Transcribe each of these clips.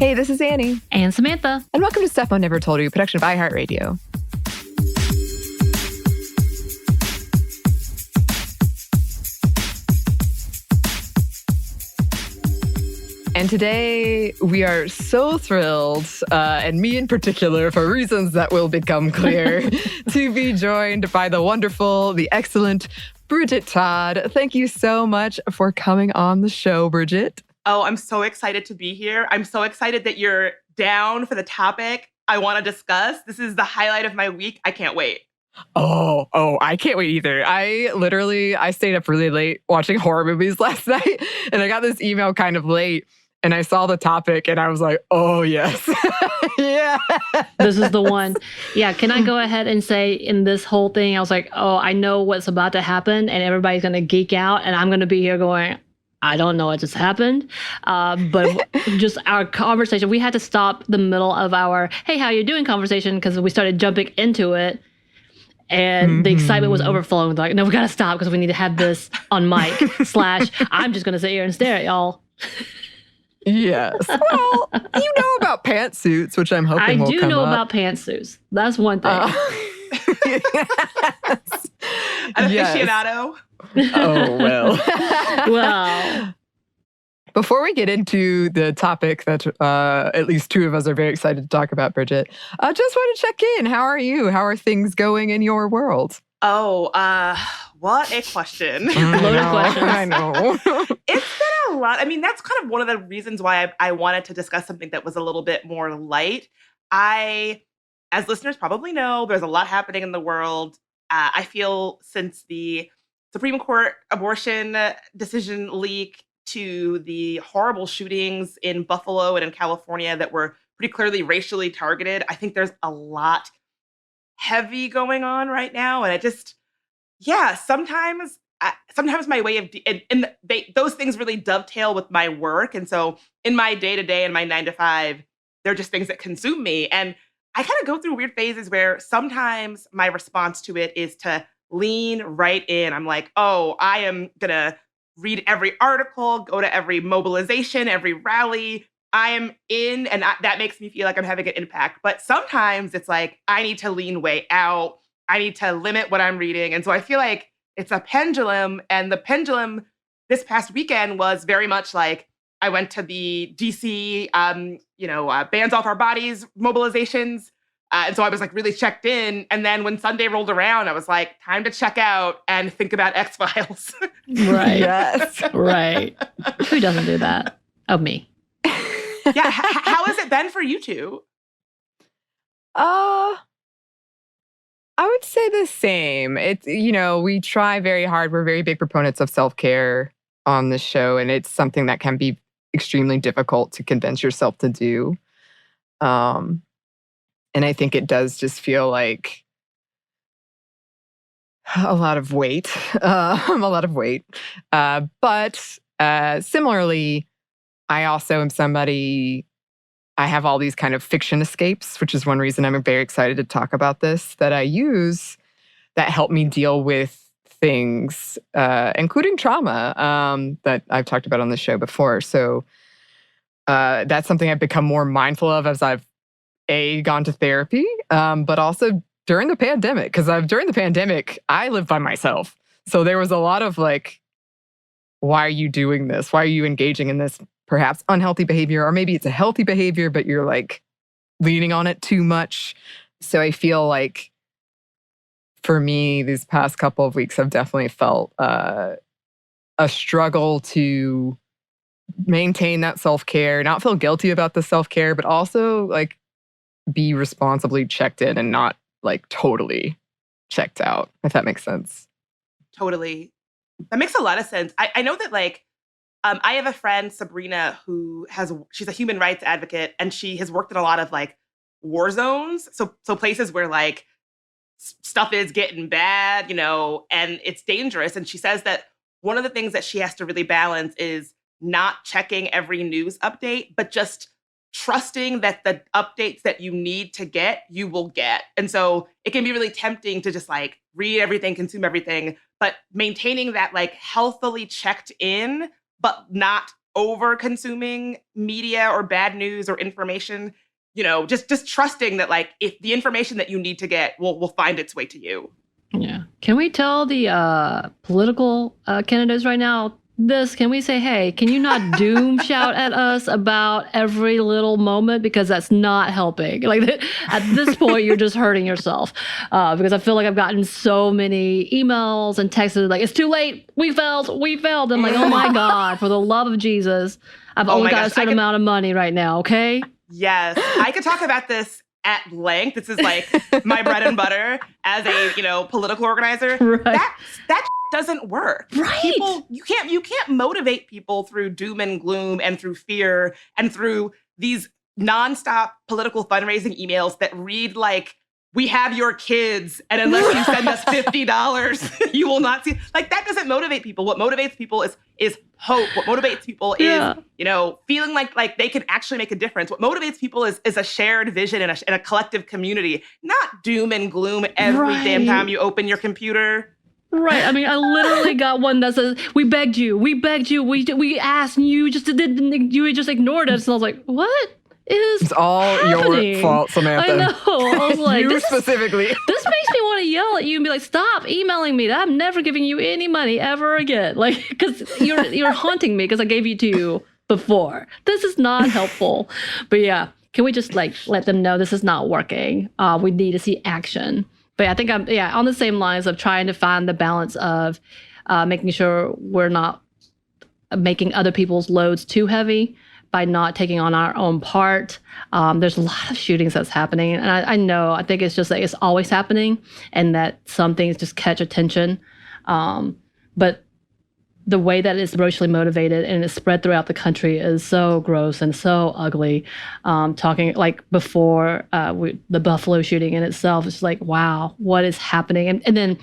Hey, this is Anney. And Samantha. And welcome to Stuff Mom Never Told You, production of iHeartRadio. And today we are so thrilled, and me in particular, for reasons that will become clear, to be joined by the wonderful, the excellent Bridget Todd. Thank you so much for coming on the show, Bridget. Oh, I'm so excited to be here. I'm so excited that you're down for the topic I want to discuss. This is the highlight of my week. I can't wait. Oh, I can't wait either. I stayed up really late watching horror movies last night, and I got this email kind of late, and I saw the topic, and I was like, oh, yes. Yeah. This is the one. Yeah, can I go ahead and say in this whole thing, I was like, oh, I know what's about to happen, and everybody's going to geek out, and I'm going to be here going, I don't know what just happened, but just our conversation, we had to stop the middle of our, hey, how you doing conversation, because we started jumping into it, and the excitement was overflowing. Like, no, we got to stop because we need to have this on mic / I'm just going to sit here and stare at y'all. Yes. Well, you know about pantsuits, which I'm hoping will come up. I do know about pantsuits. That's one thing. Yes. An aficionado. Oh, well. Well. Before we get into the topic that at least two of us are very excited to talk about, Bridget, I just want to check in. How are you? How are things going in your world? Oh, what a question. Loaded questions. I know. It's been a lot. I mean, that's kind of one of the reasons why I wanted to discuss something that was a little bit more light. As listeners probably know, there's a lot happening in the world. I feel since the Supreme Court abortion decision leak to the horrible shootings in Buffalo and in California that were pretty clearly racially targeted, I think there's a lot heavy going on right now. And sometimes my way of, those things really dovetail with my work. And so in my day-to-day and my 9 to 5, they're just things that consume me. And I kind of go through weird phases where sometimes my response to it is to lean right in. I'm like, oh, I am going to read every article, go to every mobilization, every rally. I am in, and that makes me feel like I'm having an impact. But sometimes it's like, I need to lean way out. I need to limit what I'm reading. And so I feel like it's a pendulum. And the pendulum this past weekend was very much like, I went to the DC, Bands Off Our Bodies mobilizations. And so I was like really checked in. And then when Sunday rolled around, I was like, time to check out and think about X-Files. Right. Yes. Right. Who doesn't do that? Oh, me. Yeah. How has it been for you two? I would say the same. It's, we try very hard. We're very big proponents of self-care on this show, and it's something that can be extremely difficult to convince yourself to do. And I think it does just feel like a lot of weight, But similarly, I also am somebody, I have all these kind of fiction escapes, which is one reason I'm very excited to talk about this, that I use that help me deal with things, including trauma, that I've talked about on the show before. So that's something I've become more mindful of as I've gone to therapy, but also during the pandemic, because during the pandemic, I lived by myself. So there was a lot of like, why are you doing this? Why are you engaging in this perhaps unhealthy behavior? Or maybe it's a healthy behavior, but you're like leaning on it too much. So I feel like for me, these past couple of weeks have definitely felt a struggle to maintain that self-care, not feel guilty about the self-care, but also like be responsibly checked in and not like totally checked out, if that makes sense. Totally. That makes a lot of sense. I know that like, I have a friend, Sabrina, she's a human rights advocate, and she has worked in a lot of like war zones. So places where like stuff is getting bad, and it's dangerous. And she says that one of the things that she has to really balance is not checking every news update, but just trusting that the updates that you need to get, you will get. And so it can be really tempting to just like read everything, consume everything, but maintaining that like healthily checked in, but not over consuming media or bad news or information, just trusting that like if the information that you need to get will find its way to you. Yeah. Can we tell the political candidates right now this? Can we say, hey, can you not doom shout at us about every little moment? Because that's not helping. Like at this point, you're just hurting yourself. Because I feel like I've gotten so many emails and texts like, it's too late. We failed. I'm like, oh my God, for the love of Jesus. I've only got a certain amount of money right now. Okay. Yes. I could talk about this at length. This is like my bread and butter as a, political organizer. Right. That doesn't work. Right. People, you can't motivate people through doom and gloom and through fear and through these nonstop political fundraising emails that read like, we have your kids, and unless you send us $50, you will not see. Like, that doesn't motivate people. What motivates people is hope. What motivates people is, feeling like they can actually make a difference. What motivates people is a shared vision and a collective community, not doom and gloom every damn time you open your computer. Right. I mean, I literally got one that says, we begged you, we asked, and you just ignored us. And I was like, what? It's all happening? Your fault, Samantha. I know. I was like, you specifically. This makes me want to yell at you and be like, stop emailing me. I'm never giving you any money ever again. Like, because you're haunting me because I gave you to you before. This is not helpful. But yeah, can we just like let them know this is not working? We need to see action. But I think I'm on the same lines of trying to find the balance of making sure we're not making other people's loads too heavy by not taking on our own part. There's a lot of shootings that's happening. And I think it's just that it's always happening and that some things just catch attention. But the way that it's racially motivated and it's spread throughout the country is so gross and so ugly. Talking like before the Buffalo shooting in itself, it's like, wow, what is happening? And then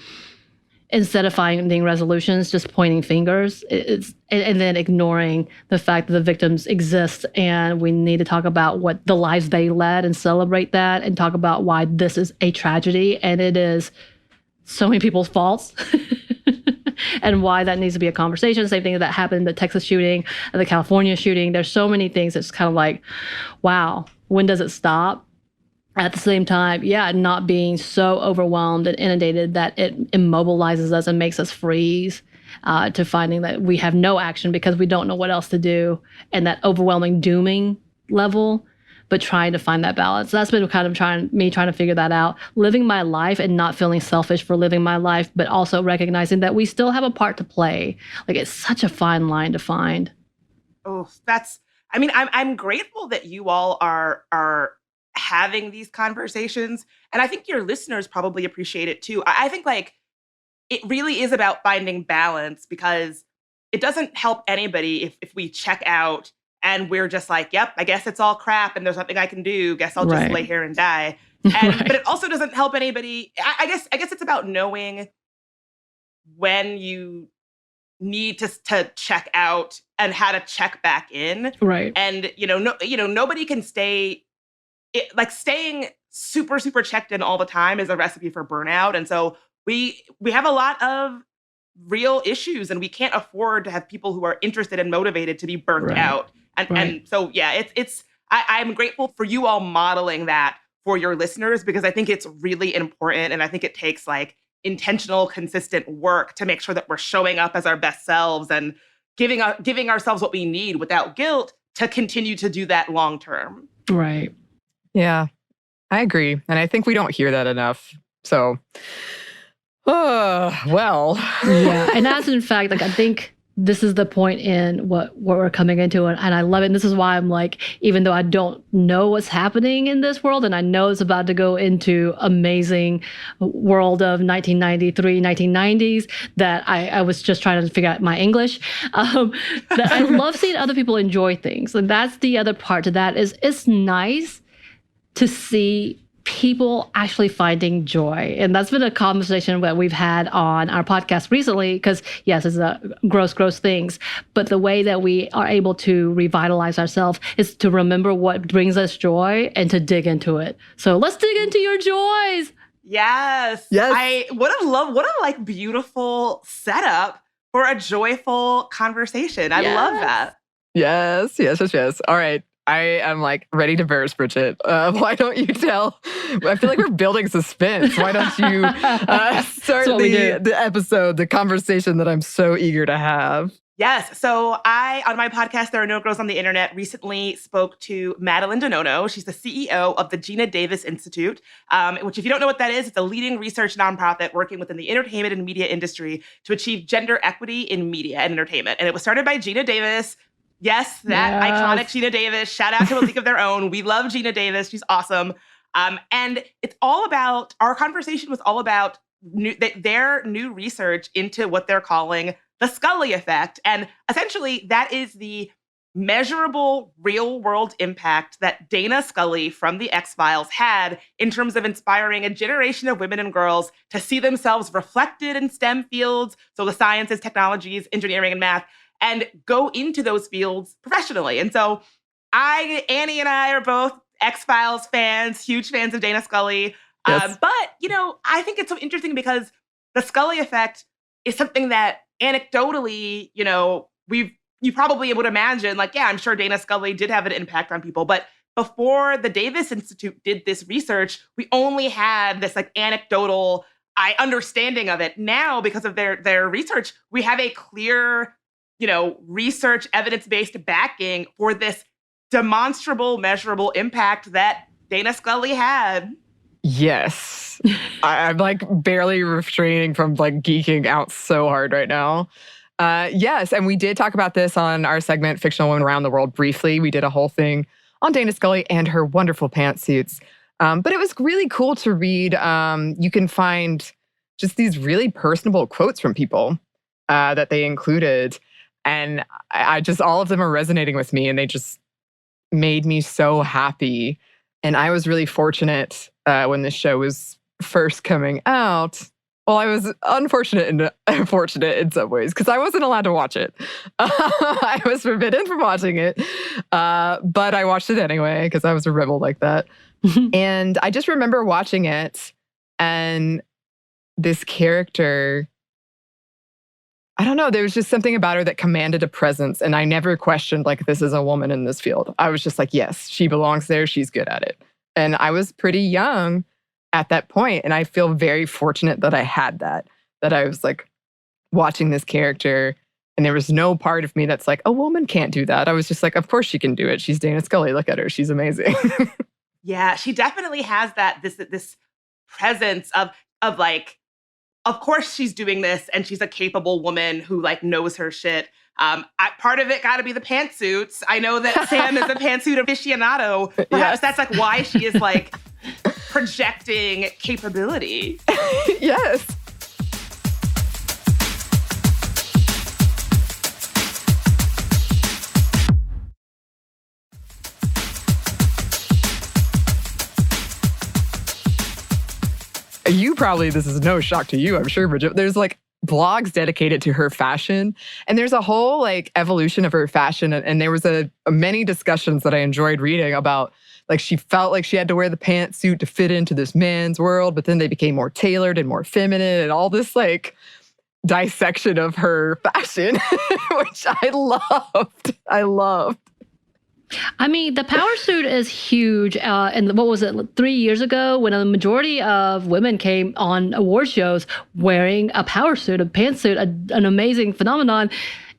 instead of finding resolutions, just pointing fingers, and then ignoring the fact that the victims exist, and we need to talk about what the lives they led and celebrate that, and talk about why this is a tragedy and it is so many people's faults, and why that needs to be a conversation. Same thing that happened, the Texas shooting, the California shooting. There's so many things that's kind of like, wow, when does it stop? At the same time, not being so overwhelmed and inundated that it immobilizes us and makes us freeze to finding that we have no action because we don't know what else to do, and that overwhelming dooming level, but trying to find that balance. That's been kind of trying to figure that out. Living my life and not feeling selfish for living my life, but also recognizing that we still have a part to play. Like, it's such a fine line to find. Oh, I'm grateful that you all are having these conversations. And I think your listeners probably appreciate it too. I think like it really is about finding balance, because it doesn't help anybody if we check out and we're just like, yep, I guess it's all crap and there's nothing I can do. Guess I'll just lay here and die. But it also doesn't help anybody. I guess it's about knowing when you need to check out and how to check back in. Right. And nobody can staying super, super checked in all the time is a recipe for burnout. And so we have a lot of real issues, and we can't afford to have people who are interested and motivated to be burnt out. And so, I'm grateful for you all modeling that for your listeners, because I think it's really important. And I think it takes like intentional, consistent work to make sure that we're showing up as our best selves and giving ourselves what we need without guilt to continue to do that long term. Right. Yeah, I agree. And I think we don't hear that enough. So, well. Yeah. And as in fact, like, I think this is the point in what we're coming into. And I love it. And this is why I'm like, even though I don't know what's happening in this world, and I know it's about to go into amazing world of 1993, 1990s, that I was just trying to figure out my English. That I love seeing other people enjoy things. And that's the other part to that is it's nice to see people actually finding joy. And that's been a conversation that we've had on our podcast recently, because yes, it's a gross things, but the way that we are able to revitalize ourselves is to remember what brings us joy and to dig into it. So let's dig into your joys. Yes. What a beautiful setup for a joyful conversation. I love that. Yes, yes, yes, yes. All right. I am like ready to burst, Bridget. Why don't you tell? I feel like we're building suspense. Why don't you start what we do. the episode, the conversation that I'm so eager to have? Yes. So I, on my podcast, There Are No Girls on the Internet, recently spoke to Madeline Donono. She's the CEO of the Gina Davis Institute, which, if you don't know what that is, it's a leading research nonprofit working within the entertainment and media industry to achieve gender equity in media and entertainment. And it was started by Gina Davis. Yes, that iconic Gina Davis. Shout out to A League of Their Own. We love Gina Davis. She's awesome. And it's all about, our conversation was all about their new research into what they're calling the Scully effect. And essentially, that is the measurable real world impact that Dana Scully from the X-Files had in terms of inspiring a generation of women and girls to see themselves reflected in STEM fields, so the sciences, technologies, engineering, and math, and go into those fields professionally. And so Anney and I are both X-Files fans, huge fans of Dana Scully. Yes. But, I think it's so interesting because the Scully effect is something that anecdotally, you probably would imagine, like, yeah, I'm sure Dana Scully did have an impact on people. But before the Davis Institute did this research, we only had this like anecdotal understanding of it. Now, because of their research, we have a clear, research evidence-based backing for this demonstrable, measurable impact that Dana Scully had. Yes. I'm like barely refraining from like geeking out so hard right now. Yes, and we did talk about this on our segment, Fictional Women Around the World, briefly. We did a whole thing on Dana Scully and her wonderful pantsuits. But it was really cool to read. You can find just these really personable quotes from people that they included. And I just, all of them are resonating with me, and they just made me so happy. And I was really fortunate when this show was first coming out. Well, I was unfortunate and fortunate in some ways because I wasn't allowed to watch it. I was forbidden from watching it, but I watched it anyway because I was a rebel like that. And I just remember watching it, and this character, I don't know, there was just something about her that commanded a presence, and I never questioned, like, this is a woman in this field. I was just like, yes, she belongs there, she's good at it. And I was pretty young at that point, and I feel very fortunate that I had that I was, like, watching this character, and there was no part of me that's like, a woman can't do that. I was just like, of course she can do it. She's Dana Scully. Look at her. She's amazing. Yeah, she definitely has this presence of like, of course she's doing this, and she's a capable woman who like knows her shit. Part of it got to be the pantsuits. I know that Sam is a pantsuit aficionado. Perhaps Yes. that's like why she is like projecting capability. Yes. This is no shock to you, I'm sure, Bridget. There's like blogs dedicated to her fashion, and there's a whole like evolution of her fashion. And there was many discussions that I enjoyed reading about, like, she felt like she had to wear the pantsuit to fit into this man's world, but then they became more tailored and more feminine, and all this like dissection of her fashion, which I loved. I loved. I mean, the power suit is huge. And what was it, 3 years ago, when a majority of women came on award shows wearing a power suit, a pantsuit, an amazing phenomenon.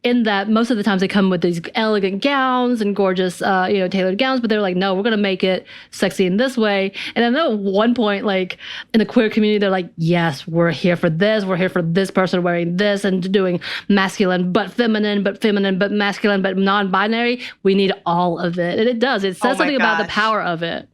In that most of the times they come with these elegant gowns and gorgeous, tailored gowns, but they're like, no, we're going to make it sexy in this way. And I know at one point, like in the queer community, they're like, yes, we're here for this. We're here for this person wearing this and doing masculine, but feminine, but masculine, but non-binary. We need all of it. And it does. It says something about the power of it.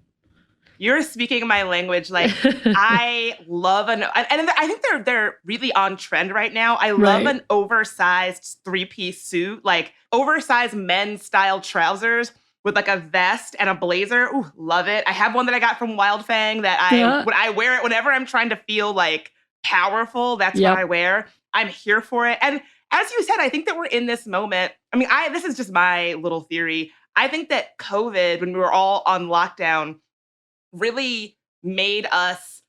You're speaking my language. Like, I love and I think they're really on trend right now. I love an oversized 3-piece suit, like oversized men's style trousers with like a vest and a blazer. Ooh, love it. I have one that I got from Wild Fang that I wear it whenever I'm trying to feel like powerful. That's what I wear. I'm here for it. And as you said, I think that we're in this moment. I mean, this is just my little theory. I think that COVID, when we were all on lockdown, really made us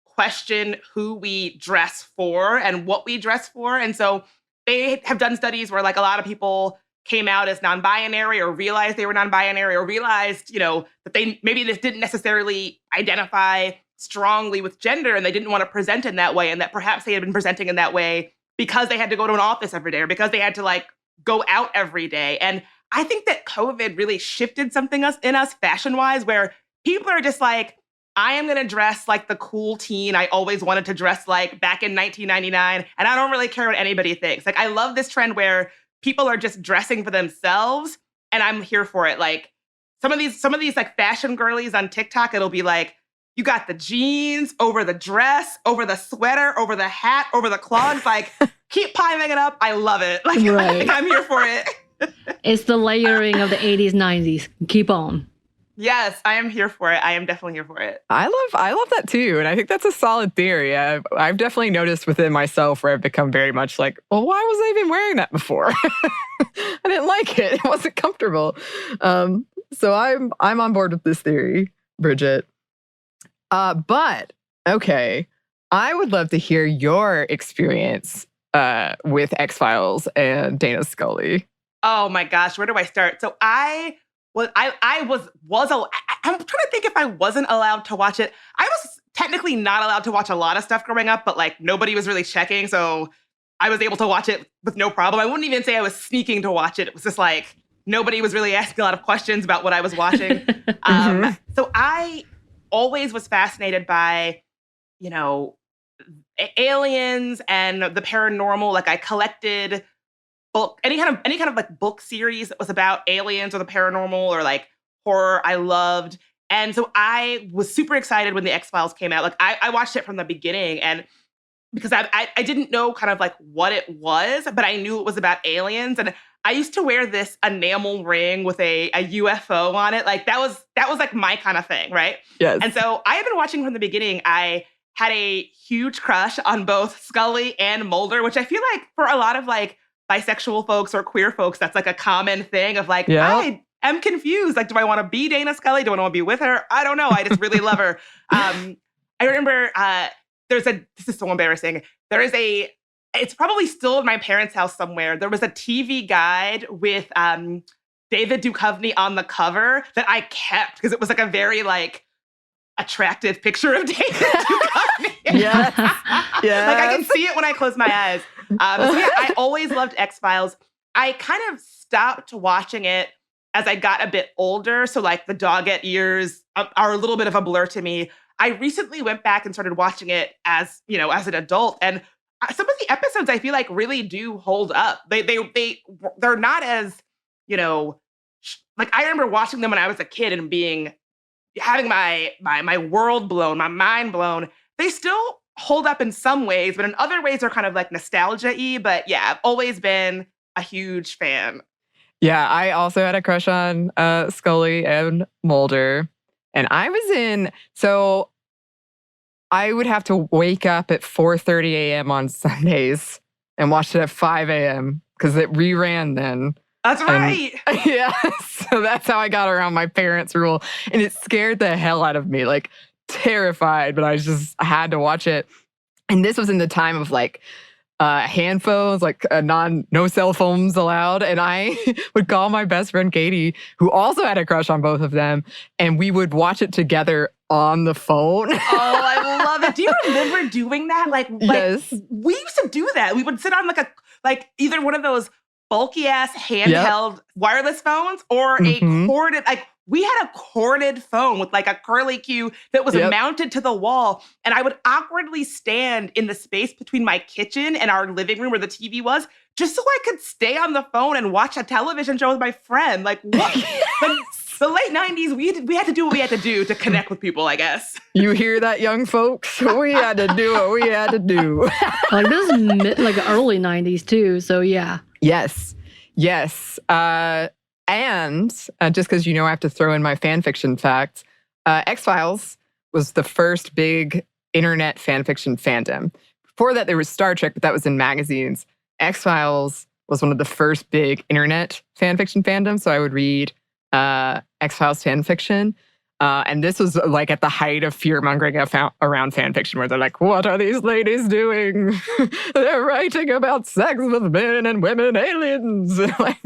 question who we dress for and what we dress for. And so they have done studies where like a lot of people came out as non-binary or realized they were non-binary or realized, that they maybe just didn't necessarily identify strongly with gender and they didn't want to present in that way, and that perhaps they had been presenting in that way because they had to go to an office every day or because they had to like go out every day. And I think that COVID really shifted something in us fashion-wise, where people are just like, I am going to dress like the cool teen I always wanted to dress like back in 1999, and I don't really care what anybody thinks. Like, I love this trend where people are just dressing for themselves, and I'm here for it. Like, some of these like fashion girlies on TikTok, it'll be like, you got the jeans over the dress, over the sweater, over the hat, over the clogs. Like, keep piling it up. I love it. Like, Right. I'm here for it. It's the layering of the 80s, 90s. Keep on. Yes, I am here for it. I am definitely here for it. I love that too. And I think that's a solid theory. I've definitely noticed within myself where I've become very much like, well, why was I even wearing that before? I didn't like it. It wasn't comfortable. So I'm on board with this theory, Bridget. But okay, I would love to hear your experience with X-Files and Dana Scully. Oh my gosh, where do I start? So I'm trying to think if I wasn't allowed to watch it. I was technically not allowed to watch a lot of stuff growing up, but like nobody was really checking, so I was able to watch it with no problem. I wouldn't even say I was sneaking to watch it. It was just like nobody was really asking a lot of questions about what I was watching. So I always was fascinated by, aliens and the paranormal. Like, I collected any kind of like book series that was about aliens or the paranormal or like horror. I loved. And so I was super excited when the X-Files came out. Like, I watched it from the beginning, and because I didn't know kind of like what it was, but I knew it was about aliens. And I used to wear this enamel ring with a UFO on it. Like, that was like my kind of thing, right? Yes. And so I had been watching from the beginning. I had a huge crush on both Scully and Mulder, which I feel like for a lot of like bisexual folks or queer folks, that's like a common thing of like, I am confused. Like, do I want to be Dana Scully? Do I want to be with her? I don't know. I just really love her. I remember this is so embarrassing. It's probably still in my parents' house somewhere. There was a TV guide with David Duchovny on the cover that I kept because it was like a very like attractive picture of David Duchovny. Yes. Like, I can see it when I close my eyes. So yeah, I always loved X-Files. I kind of stopped watching it as I got a bit older. So like the dogette years are a little bit of a blur to me. I recently went back and started watching it as an adult, and some of the episodes I feel like really do hold up. They're not as, like, I remember watching them when I was a kid and having my world blown, my mind blown. They still hold up in some ways, but in other ways they're kind of like nostalgia-y. But yeah, I've always been a huge fan. Yeah, I also had a crush on Scully and Mulder. And so I would have to wake up at 4:30 a.m. on Sundays and watch it at 5 a.m. because it reran then. That's right. Yeah, so that's how I got around my parents' rule. And it scared the hell out of me, like terrified, but I just had to watch it. And this was in the time of like hand phones, like no cell phones allowed. And I would call my best friend Katie, who also had a crush on both of them, and we would watch it together on the phone. Oh, I love it. Do you remember doing that? Yes. We used to do that. We would sit on either one of those bulky ass handheld wireless phones or a corded, we had a corded phone with like a curly Q that was mounted to the wall. And I would awkwardly stand in the space between my kitchen and our living room where the TV was, just so I could stay on the phone and watch a television show with my friend. Like, what? The late 90s, we had to do what we had to do to connect with people, I guess. You hear that, young folks? We had to do what we had to do. Like, this is like early 90s too, so yeah. Yes. And just because I have to throw in my fan fiction facts, X-Files was the first big internet fan fiction fandom. Before that, there was Star Trek, but that was in magazines. X-Files was one of the first big internet fan fiction fandoms, so I would read X-Files fan fiction. And this was like at the height of fear-mongering around fan fiction, where they're like, what are these ladies doing? They're writing about sex with men and women aliens. Like,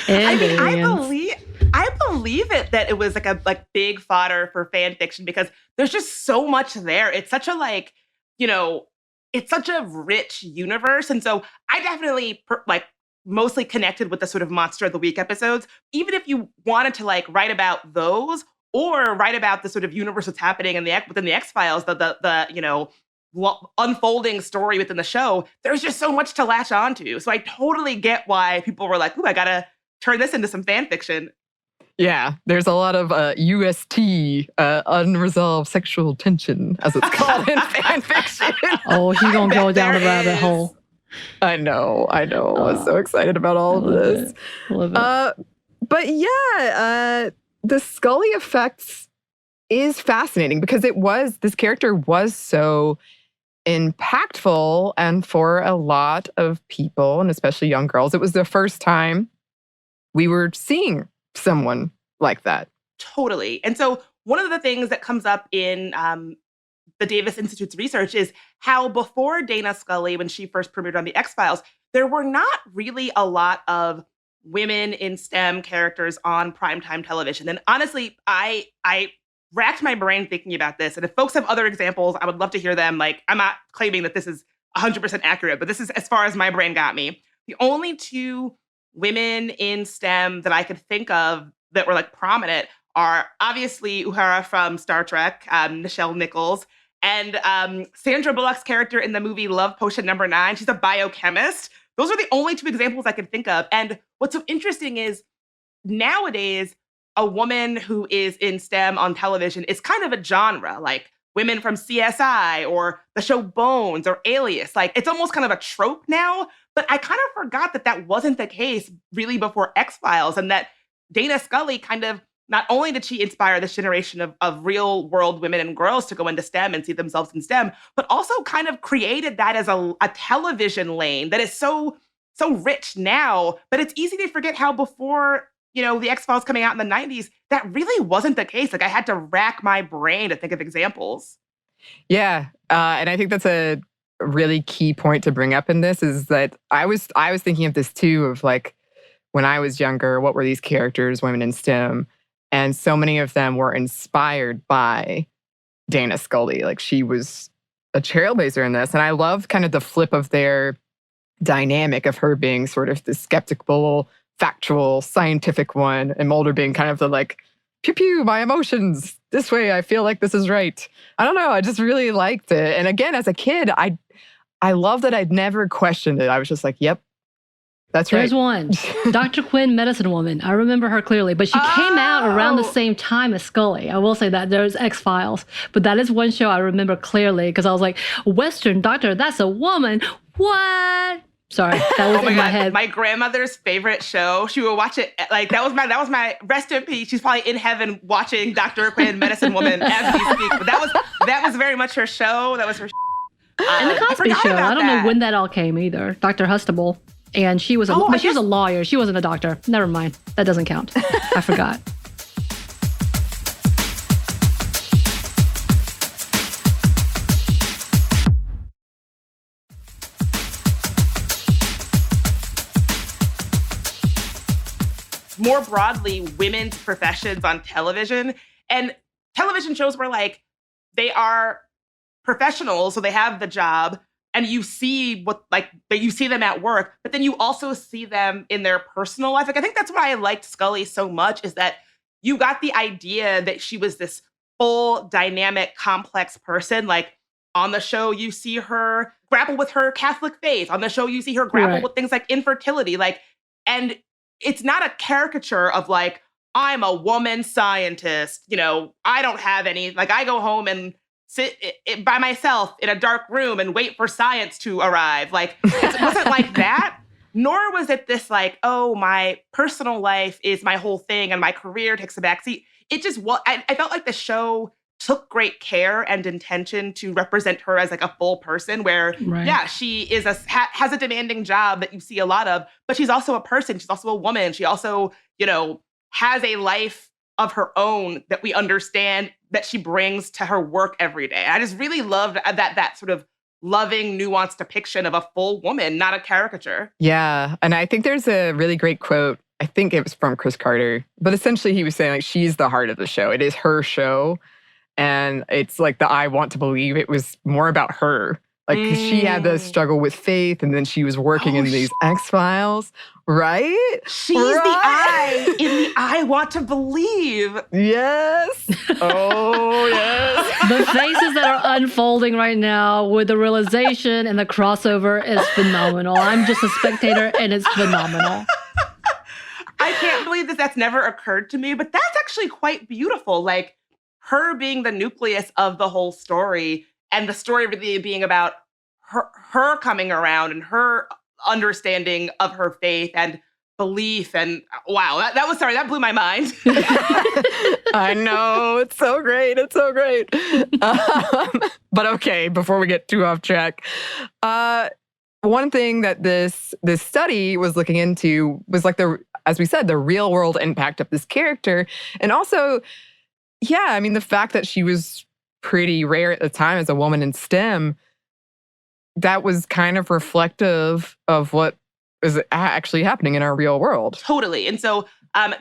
I mean, aliens. I believe it that it was like a big fodder for fan fiction because there's just so much there. It's such a it's such a rich universe, and so I definitely mostly connected with the sort of Monster of the Week episodes. Even if you wanted to write about those or write about the sort of universe that's happening within the X-Files, the unfolding story within the show, there's just so much to latch onto. So I totally get why people were like, "Ooh, I gotta turn this into some fan fiction." Yeah, there's a lot of UST, unresolved sexual tension, as it's called in fan fiction. Oh, he's gonna go down the rabbit hole. I know. I was so excited about all of this. Love it. But yeah, the Scully effects is fascinating because this character was so impactful, and for a lot of people, and especially young girls, it was the first time we were seeing someone like that. Totally. And so one of the things that comes up in the Davis Institute's research is how before Dana Scully, when she first premiered on The X-Files, there were not really a lot of women in STEM characters on primetime television. And honestly, I racked my brain thinking about this. And if folks have other examples, I would love to hear them. I'm not claiming that this is 100% accurate, but this is as far as my brain got me. The only two women in STEM that I could think of that were prominent are obviously Uhura from Star Trek, Nichelle Nichols, and Sandra Bullock's character in the movie Love Potion No. 9. She's a biochemist. Those are the only two examples I could think of. And what's so interesting is nowadays, a woman who is in STEM on television is kind of a genre, like women from CSI or the show Bones or Alias. It's almost kind of a trope now. But I kind of forgot that wasn't the case really before X-Files, and that Dana Scully kind of, not only did she inspire this generation of real world women and girls to go into STEM and see themselves in STEM, but also kind of created that as a television lane that is so rich now. But it's easy to forget how before, the X-Files coming out in the 90s, that really wasn't the case. I had to rack my brain to think of examples. Yeah. And I think that's a really key point to bring up in this is that I was thinking of this too, of when I was younger, what were these characters, women in STEM? And so many of them were inspired by Dana Scully. She was a trailblazer in this. And I love kind of the flip of their dynamic of her being sort of the skeptical, factual, scientific one, and Mulder being kind of the pew pew, my emotions, this way, I feel like this is right. I don't know, I just really liked it. And again, as a kid, I love that I'd never questioned it. I was just like, yep, that's right. There's one. Dr. Quinn, Medicine Woman. I remember her clearly, but she came out around the same time as Scully. I will say that. There's X-Files. But that is one show I remember clearly because I was like, Western Doctor, that's a woman. What? Sorry, that was in my head. My grandmother's favorite show. She would watch it that was my rest in peace. She's probably in heaven watching Dr. Quinn, Medicine Woman as we speak. But that was very much her show. That was her. And the Cosby Show. I don't know when that all came either. Dr. Hustable, and she was she was a lawyer. She wasn't a doctor. Never mind. That doesn't count. I forgot. More broadly, women's professions on television. And television shows where they are professionals, so they have the job, and you see you see them at work, but then you also see them in their personal life. I think that's why I liked Scully so much, is that you got the idea that she was this full, dynamic, complex person. On the show, you see her grapple with her Catholic faith. On the show, you see her grapple with things like infertility. And it's not a caricature of I'm a woman scientist. I don't have any, I go home and sit by myself in a dark room and wait for science to arrive. It wasn't like that. Nor was it this oh, my personal life is my whole thing and my career takes a backseat. It just I felt like the show took great care and intention to represent her as a full person where, she is has a demanding job that you see a lot of, but she's also a person. She's also a woman. She also, has a life of her own that we understand that she brings to her work every day. I just really loved that sort of loving, nuanced depiction of a full woman, not a caricature. Yeah. And I think there's a really great quote. I think it was from Chris Carter, but essentially he was saying like, she's the heart of the show. It is her show. And it's like I want to believe it was more about her. Like, 'cause she had the struggle with faith, and then she was working in these X-Files, right? She's the I in the I want to believe. Yes. Oh, yes. The faces that are unfolding right now with the realization and the crossover is phenomenal. I'm just a spectator, and it's phenomenal. I can't believe that's never occurred to me, but that's actually quite beautiful. Like, her being the nucleus of the whole story, and the story really being about her coming around and her understanding of her faith and belief. And wow, that blew my mind. I know, it's so great. It's so great. But okay, before we get too off track, one thing that this study was looking into was like as we said, the real world impact of this character, and also, yeah, I mean, the fact that she was pretty rare at the time as a woman in STEM, that was kind of reflective of what is actually happening in our real world. Totally. And so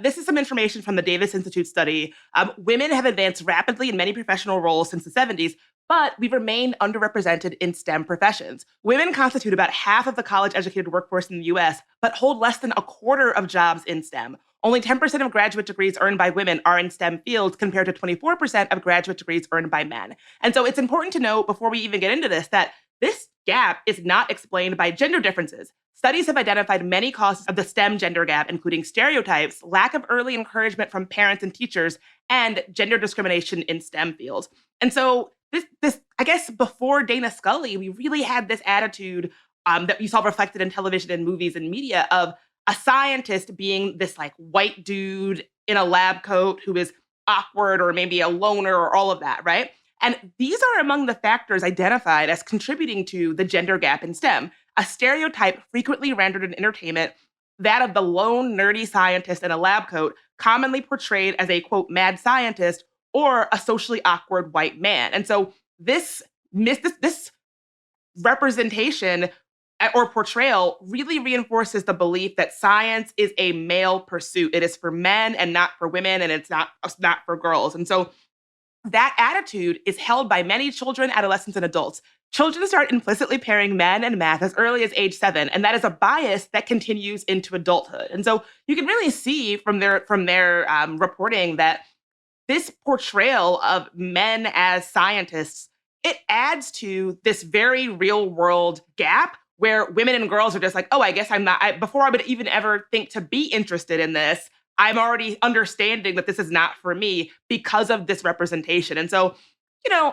this is some information from the Davis Institute study. Women have advanced rapidly in many professional roles since the 70s, but we remain underrepresented in STEM professions. Women constitute about half of the college-educated workforce in the US, but hold less than a quarter of jobs in STEM. Only 10% of graduate degrees earned by women are in STEM fields compared to 24% of graduate degrees earned by men. And so it's important to note before we even get into this that this gap is not explained by gender differences. Studies have identified many causes of the STEM gender gap, including stereotypes, lack of early encouragement from parents and teachers, and gender discrimination in STEM fields. And so this I guess before Dana Scully, we really had this attitude that you saw reflected in television and movies and media of a scientist being this like white dude in a lab coat who is awkward or maybe a loner or all of that, right? And these are among the factors identified as contributing to the gender gap in STEM, a stereotype frequently rendered in entertainment, that of the lone nerdy scientist in a lab coat, commonly portrayed as a, quote, mad scientist or a socially awkward white man. And so this representation or portrayal really reinforces the belief that science is a male pursuit. It is for men and not for women, and it's not for girls. And so that attitude is held by many children, adolescents, and adults. Children start implicitly pairing men and math as early as age 7, and that is a bias that continues into adulthood. And so you can really see from their reporting that this portrayal of men as scientists, it adds to this very real world gap where women and girls are just like, oh, I guess I'm not, before I would even ever think to be interested in this, I'm already understanding that this is not for me because of this representation. And so,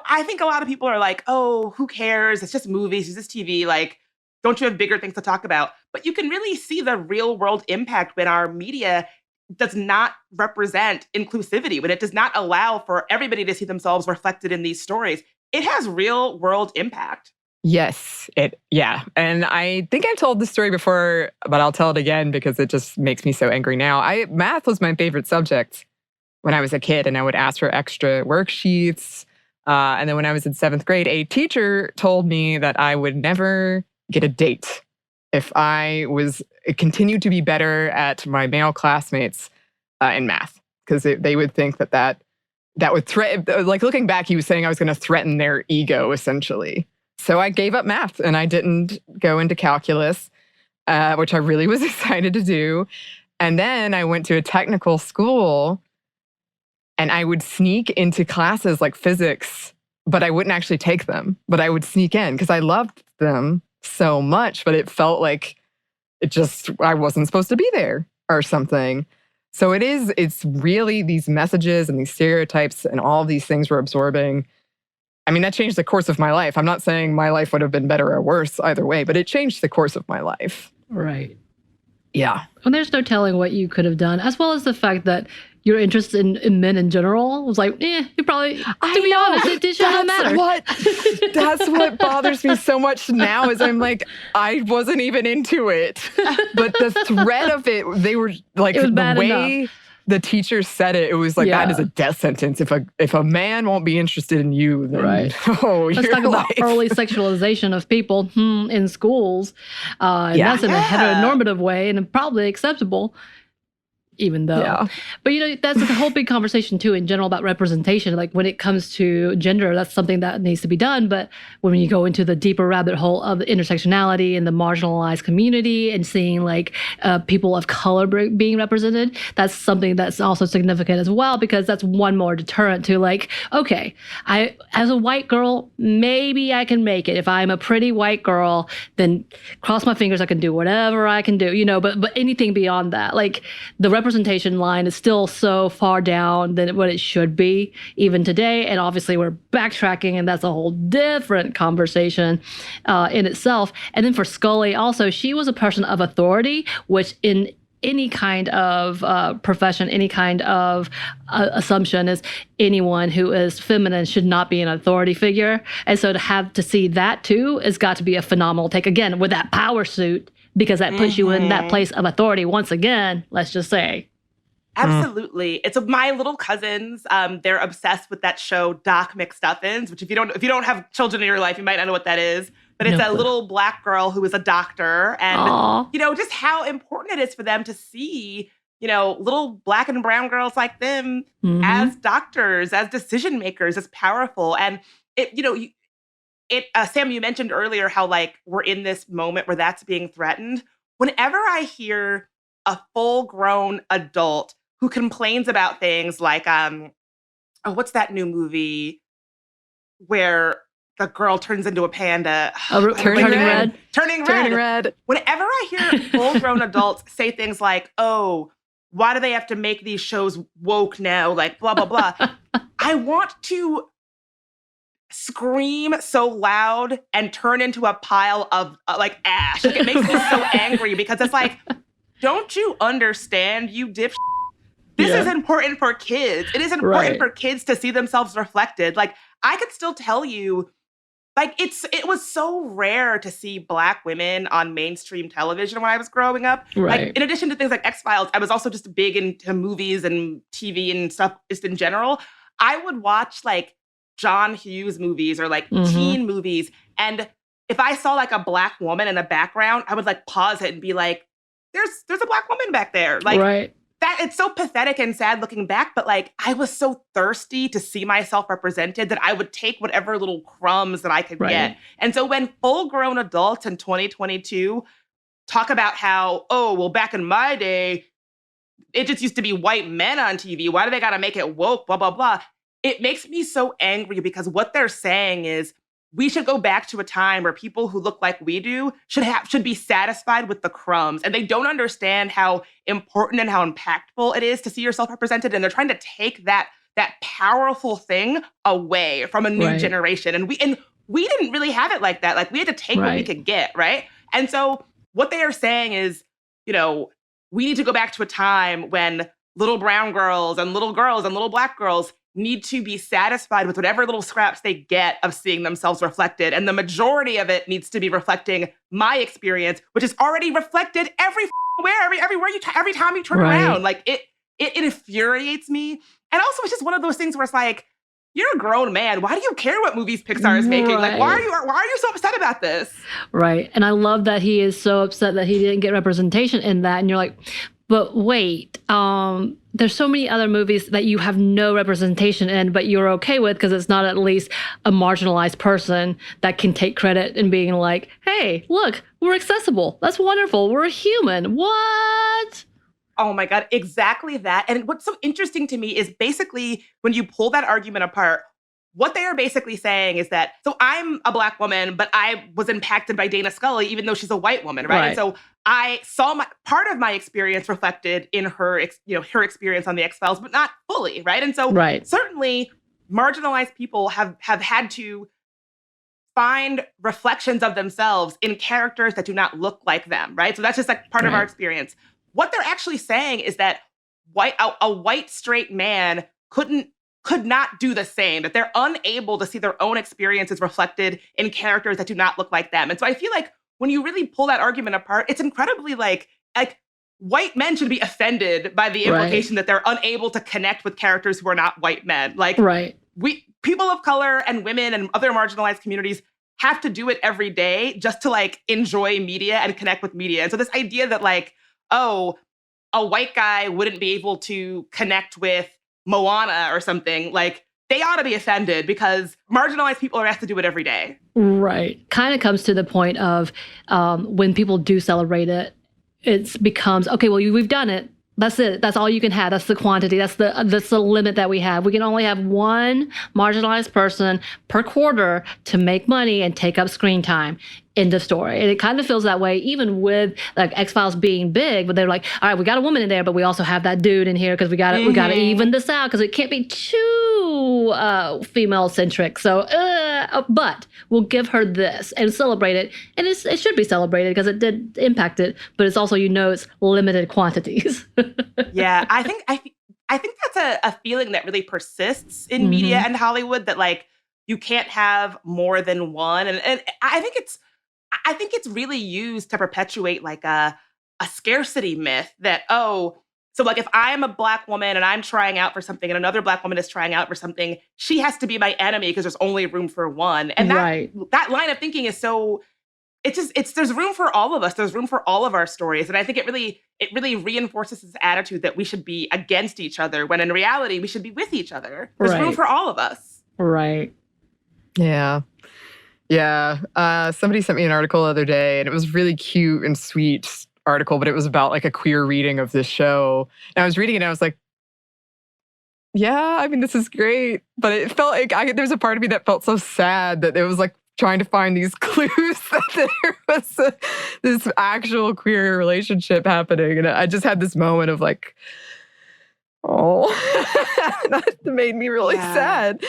I think a lot of people are like, oh, who cares? It's just movies, it's just TV. Like, don't you have bigger things to talk about? But you can really see the real world impact when our media does not represent inclusivity, when it does not allow for everybody to see themselves reflected in these stories. It has real world impact. Yes, yeah. And I think I've told this story before, but I'll tell it again because it just makes me so angry now. Math was my favorite subject when I was a kid, and I would ask for extra worksheets. And then when I was in 7th grade, a teacher told me that I would never get a date if I continued to be better at my male classmates in math, because they would think that would threaten, like looking back, he was saying I was going to threaten their ego, essentially. So I gave up math and I didn't go into calculus, which I really was excited to do. And then I went to a technical school and I would sneak into classes like physics, but I wouldn't actually take them. But I would sneak in because I loved them so much, but it felt like I wasn't supposed to be there or something. So it's really these messages and these stereotypes and all these things we're absorbing. I mean, that changed the course of my life. I'm not saying my life would have been better or worse either way, but it changed the course of my life. Right. Yeah. And there's no telling what you could have done, as well as the fact that your interest in men in general was like, you probably, to be honest, it shouldn't matter. That's what bothers me so much now is I'm like, I wasn't even into it. But the threat of it, they were like, it was the bad way enough. the teacher said it, it was like, that is a death sentence. If a man won't be interested in you, then Let's talk about early sexualization of people in schools. And that's in a heteronormative way and probably acceptable. Even though, but that's a whole big conversation too in general about representation. Like when it comes to gender, that's something that needs to be done. But when you go into the deeper rabbit hole of the intersectionality and the marginalized community and seeing like people of color being represented, that's something that's also significant as well, because that's one more deterrent to like, okay, as a white girl, maybe I can make it. If I'm a pretty white girl, then cross my fingers, I can do whatever I can do, but anything beyond that, like the representation line is still so far down than what it should be even today. And obviously we're backtracking, and that's a whole different conversation in itself. And then for Scully also, she was a person of authority, which in any kind of profession, any kind of assumption is anyone who is feminine should not be an authority figure. And so to see that too has got to be a phenomenal take, again, with that power suit, because that puts you in that place of authority once again, let's just say. Absolutely. It's my little cousins. They're obsessed with that show, Doc McStuffins, which if you don't have children in your life, you might not know what that is. But it's a little Black girl who is a doctor. And, just how important it is for them to see, little Black and brown girls like them as doctors, as decision makers, as powerful. And Sam, you mentioned earlier how like we're in this moment where that's being threatened. Whenever I hear a full-grown adult who complains about things like, what's that new movie where the girl turns into a panda? Turning Red. Turning Red. Whenever I hear full-grown adults say things like, "Oh, why do they have to make these shows woke now?" Like blah blah blah. I want to scream so loud and turn into a pile of like ash. Like, it makes me so angry because it's like, don't you understand, you dipshit? This is important for kids. It is important for kids to see themselves reflected. Like, I could still tell you, like, it was so rare to see Black women on mainstream television when I was growing up. Right. Like, in addition to things like X-Files, I was also just big into movies and TV and stuff just in general. I would watch like John Hughes movies or like teen movies. And if I saw like a Black woman in the background, I would like pause it and be like, there's a Black woman back there. Like that, it's so pathetic and sad looking back, but like I was so thirsty to see myself represented that I would take whatever little crumbs that I could get. And so when full-grown adults in 2022 talk about how, oh, well, back in my day, it just used to be white men on TV. Why do they got to make it woke, blah, blah, blah? It makes me so angry because what they're saying is we should go back to a time where people who look like we do should be satisfied with the crumbs. And they don't understand how important and how impactful it is to see yourself represented. And they're trying to take that powerful thing away from a new generation. And we didn't really have it like that. Like, we had to take what we could get, right? And so what they are saying is, we need to go back to a time when little brown girls and little Black girls need to be satisfied with whatever little scraps they get of seeing themselves reflected. And the majority of it needs to be reflecting my experience, which is already reflected everywhere, every time you turn around. Like, it infuriates me. And also, it's just one of those things where it's like, you're a grown man. Why do you care what movies Pixar is making? Like, why are you so upset about this? Right. And I love that he is so upset that he didn't get representation in that. And you're like, but wait, there's so many other movies that you have no representation in, but you're okay with because it's not at least a marginalized person that can take credit in being like, hey, look, we're accessible. That's wonderful. We're a human. What? Oh my God, exactly that. And what's so interesting to me is basically when you pull that argument apart, what they are basically saying is that, so I'm a Black woman, but I was impacted by Dana Scully, even though she's a white woman, right? And so I saw part of my experience reflected in her, her experience on the X-Files, but not fully, right? And so certainly marginalized people have had to find reflections of themselves in characters that do not look like them, right? So that's just like part of our experience. What they're actually saying is that a white straight man could not do the same, that they're unable to see their own experiences reflected in characters that do not look like them. And so I feel like when you really pull that argument apart, it's incredibly like white men should be offended by the implication that they're unable to connect with characters who are not white men. Like, people of color and women and other marginalized communities have to do it every day just to like enjoy media and connect with media. And so this idea that like, oh, a white guy wouldn't be able to connect with Moana or something, like they ought to be offended because marginalized people are asked to do it every day. Right. Kind of comes to the point of when people do celebrate it, it becomes, okay, well, we've done it. That's it. That's all you can have. That's the quantity. That's the limit that we have. We can only have one marginalized person per quarter to make money and take up screen time. End of story. And it kind of feels that way, even with like X-Files being big, but they're like, all right, we got a woman in there, but we also have that dude in here because we got to even this out because it can't be too female centric. So, but we'll give her this and celebrate it, and it should be celebrated because it did impact it. But it's also, it's limited quantities. Yeah, I think that's a feeling that really persists in media and Hollywood, that like you can't have more than one, and I think it's really used to perpetuate like a scarcity myth that, oh, so like if I'm a Black woman and I'm trying out for something and another Black woman is trying out for something, she has to be my enemy because there's only room for one. And that line of thinking is so, there's room for all of us. There's room for all of our stories. And I think it really reinforces this attitude that we should be against each other when in reality we should be with each other. There's room for all of us. Right. Yeah. Yeah. Somebody sent me an article the other day, and it was a really cute and sweet article, but it was about like a queer reading of this show. And I was reading it and I was like, yeah, I mean, this is great. But it felt like there's a part of me that felt so sad that it was like trying to find these clues that there was this actual queer relationship happening. And I just had this moment of like, oh, that made me really sad.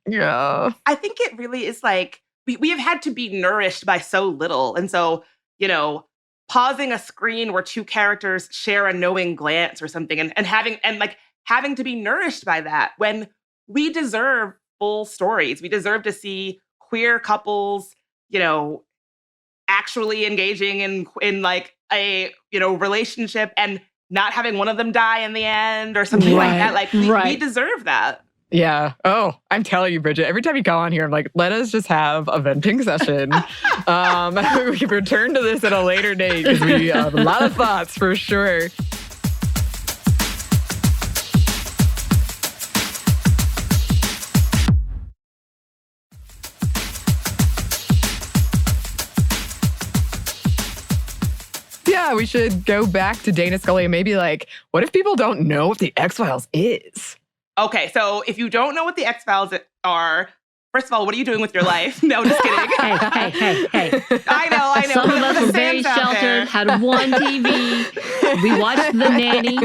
Yeah. I think it really is like, we have had to be nourished by so little. And so, pausing a screen where two characters share a knowing glance or something and having to be nourished by that when we deserve full stories. We deserve to see queer couples, actually engaging in like a, relationship and not having one of them die in the end or something like that. Like we deserve that. Yeah. Oh, I'm telling you, Bridget, every time you go on here, I'm like, let us just have a venting session. We can return to this at a later date because we have a lot of thoughts for sure. Yeah, we should go back to Dana Scully and maybe like, what if people don't know what the X-Files is? Okay, so if you don't know what the X-Files are, first of all, what are you doing with your life? No, just kidding. Hey. I know. Some of us were very sheltered, had one TV. We watched The Nanny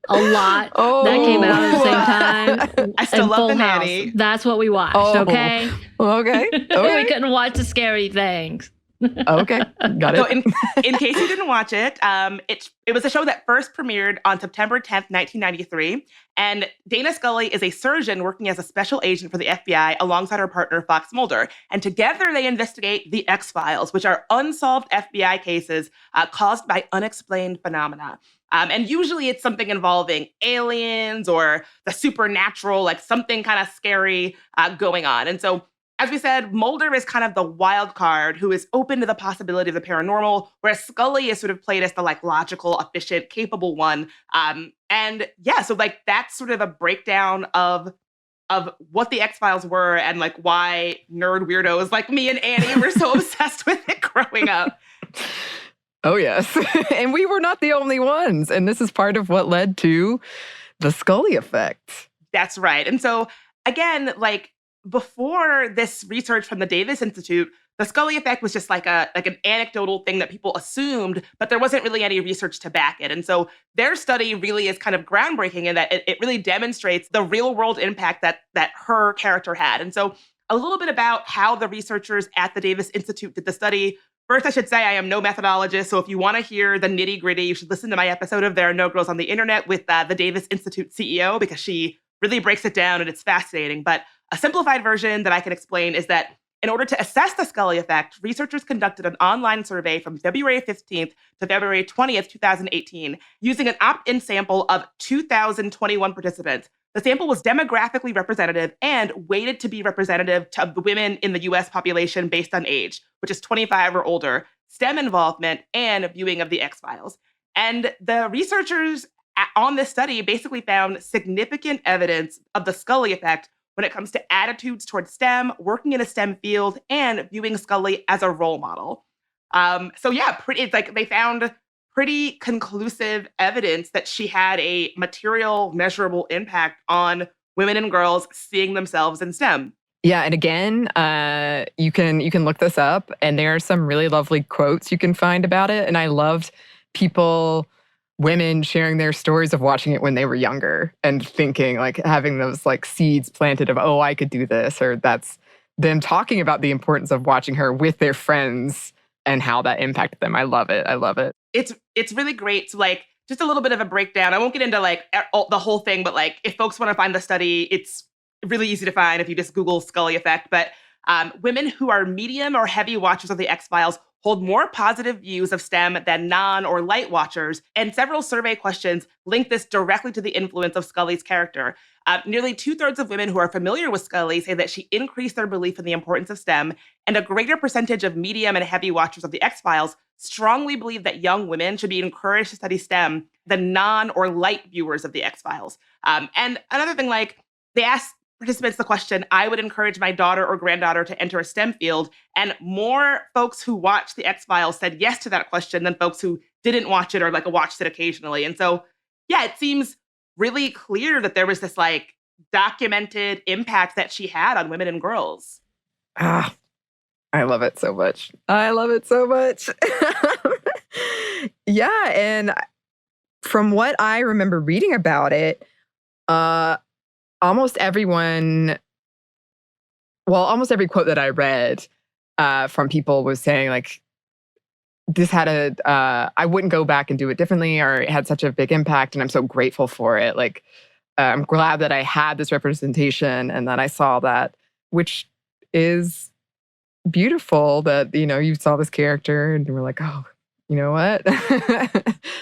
a lot. Oh, that came out at the same time. I still love The Nanny. That's what we watched, okay? Okay. We couldn't watch the scary things. Okay, got it. So in case you didn't watch it, it was a show that first premiered on September 10th, 1993. And Dana Scully is a surgeon working as a special agent for the FBI alongside her partner, Fox Mulder. And together they investigate the X-Files, which are unsolved FBI cases caused by unexplained phenomena. And usually it's something involving aliens or the supernatural, like something kind of scary going on. And so, as we said, Mulder is kind of the wild card who is open to the possibility of the paranormal, whereas Scully is sort of played as the like logical, efficient, capable one. So like that's sort of a breakdown of what the X-Files were and like why nerd weirdos like me and Anney were so obsessed with it growing up. Oh, yes. And we were not the only ones. And this is part of what led to the Scully effect. That's right. And so again, like, before this research from the Davis Institute, the Scully effect was just like an anecdotal thing that people assumed, but there wasn't really any research to back it. And so their study really is kind of groundbreaking in that it really demonstrates the real world impact that her character had. And so a little bit about how the researchers at the Davis Institute did the study. First, I should say I am no methodologist, so if you want to hear the nitty gritty, you should listen to my episode of There Are No Girls on the Internet with the Davis Institute CEO, because she really breaks it down and it's fascinating. But a simplified version that I can explain is that In order to assess the Scully effect, researchers conducted an online survey from February 15th to February 20th, 2018, using an opt-in sample of 2,021 participants. The sample was demographically representative and weighted to be representative of the women in the US population based on age, which is 25 or older, STEM involvement, and viewing of the X-Files. And the researchers on this study basically found significant evidence of the Scully effect when it comes to attitudes towards STEM, working in a STEM field, and viewing Scully as a role model. It's like they found pretty conclusive evidence that she had a material, measurable impact on women and girls seeing themselves in STEM. Yeah, and again, you can look this up, and there are some really lovely quotes you can find about it. And I loved women sharing their stories of watching it when they were younger and thinking, like, having those like seeds planted of, oh, I could do this, or that's them talking about the importance of watching her with their friends and how that impacted them. I love it. I love it. It's really great. So like, just a little bit of a breakdown. I won't get into like the whole thing, but like, if folks want to find the study, it's really easy to find if you just Google Scully effect. But women who are medium or heavy watchers of the X-Files hold more positive views of STEM than non or light watchers, and several survey questions link this directly to the influence of Scully's character. Nearly 2/3 of women who are familiar with Scully say that she increased their belief in the importance of STEM, and a greater percentage of medium and heavy watchers of the X-Files strongly believe that young women should be encouraged to study STEM than non or light viewers of the X-Files. And another thing, like, they asked participants the question, I would encourage my daughter or granddaughter to enter a STEM field. And more folks who watched the X-Files said yes to that question than folks who didn't watch it or like watched it occasionally. And so, yeah, it seems really clear that there was this like documented impact that she had on women and girls. Ah, I love it so much. I love it so much. Yeah, and from what I remember reading about it, almost every quote that I read from people was saying like, this had I wouldn't go back and do it differently, or it had such a big impact, and I'm so grateful for it. Like, I'm glad that I had this representation and that I saw that, which is beautiful that, you saw this character and you were like, oh, you know what?